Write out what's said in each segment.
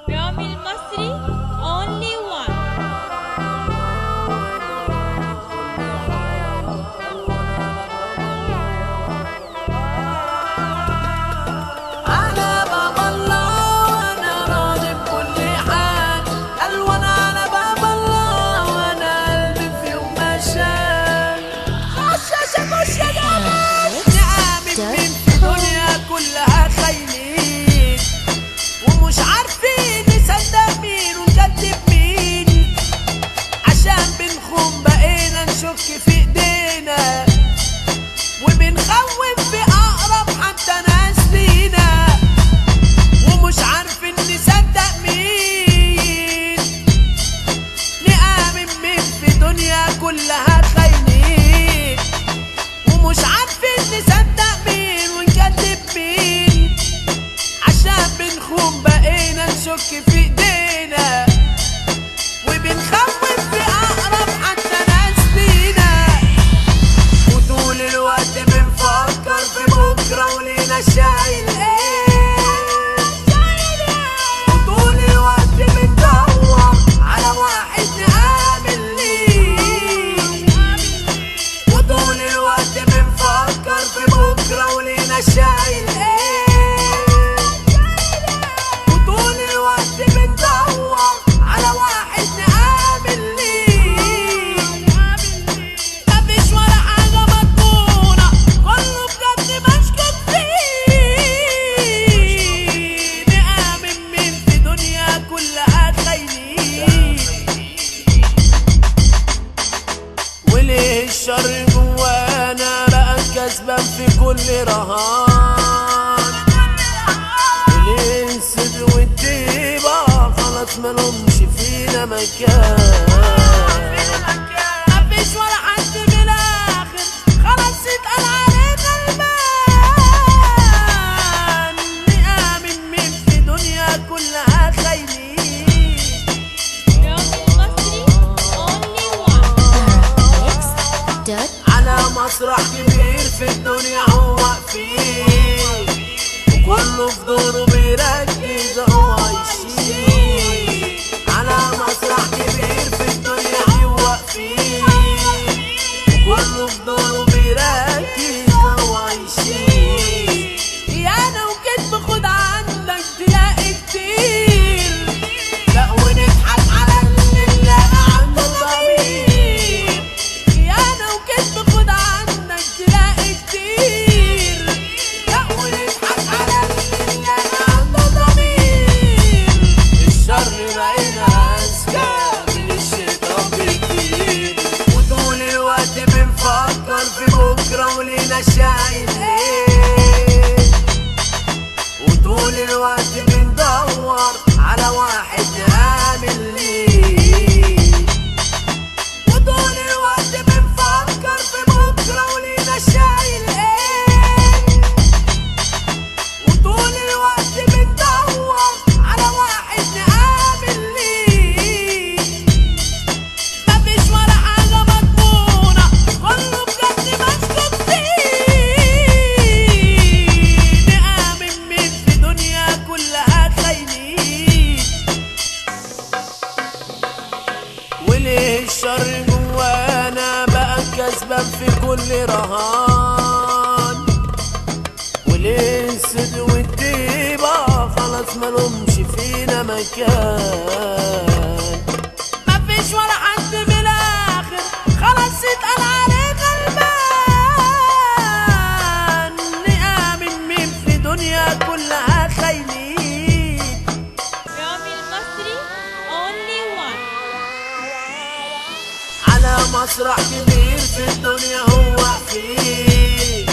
رامي المصري only one. على باب الله وانا راضي بكل حال، الوان على باب الله وانا قلبي في يوم ما شال. خشاشة خش يا جمال، نعمل مين في الدنيا كلها خاينين ومش عارفين نصدق مين ونكذب مين، عشان بنخون بقينا نشك في ايدينا وبنخوف في اقرب حتى ناس لينا، ومش عارفين نصدق مين، نآمن مين في دنيا كلها خاينين ومش عارفين نصدق مين ونكذب مين، عشان بنخون بقينا نشك في ايدينا وبنخوف في اقرب حتى ناس لينا، وطول الوقت بنفكر في بكره ولينا شايل ايه، وطول الوقت بندور على واحد نآمن ليه، وطول الوقت بنفكر في بكره ولينا شايل ايه، وطول الوقت بندور على واحد نآمن ليه، مفيش ولا حاجة مضمونة كله بجد مشكوك فيه، نآمن مين في دنيا كلها خاينين، وليه الشر جوانا بقى كسبان في كل رهان، وليه الصدق والطيبة خلاص مالهمش فينا مكان، مفيش ولا حد من الآخر خلاص اتقال علينا البان، نآمن مين في دنيا كلها خاينين. رامي المصري only one. على مسرح كبير في الدنيا هو فيه، وكله في دوره بيركز هو يشيل، على مسرح كبير في الدنيا هو فيه، وكله في دوره بيركز هو يشيل، يانا وكدب خد عندك تلاقي كتير، لا ونضحك على اللي نلاقي عنده ضمير، يانا وكدب خد عندك تلاقي كتير، لا ونضحك على اللي نلاقي عنده ضمير، الشر بقينا أذكى من الشيطان بكتير، وطول الوقت بنفكر في بكرة ولينا شايل ايه، وطول الوقت بندور على واحد نآمن ليه، وطول الوقت بنفكر في بكرة ولينا شايل ايه، وطول الوقت بندور على واحد نآمن ليه، مفيش ولا حاجة مضمونة كله بجد مشكوك فيه، نآمن مين في دنيا كلها خاينين، وليه الشر جوانا بقى كسبان في كل رهان، وليه الصدق والطيبة خلاص مالهمش فينا مكان، مفيش ولا حد من الآخر خلاص اتقال علينا البان، نآمن مين في دنيا كلها خاينين. رامي المصري only one. على مسرح كبير في الدنيا هو فيه،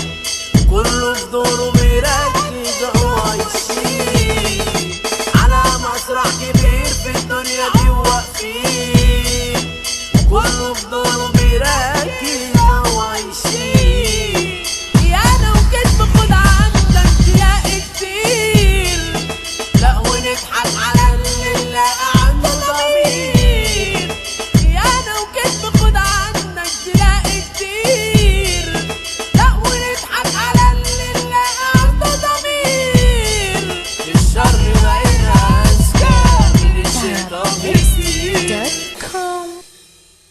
كله في دوره بيركز هو يشيل، على مسرح كبير في الدنيا دي هو فيه، كله في دوره بيركز هو يشيل، يانا وكدب خد عندك تلاقي كتير، لا ونضحك على اللي نلاقي عنده ضمير، يانا وكدب خد عندك تلاقي كتير، لا ونضحك على اللي نلاقي www.radiomaria.com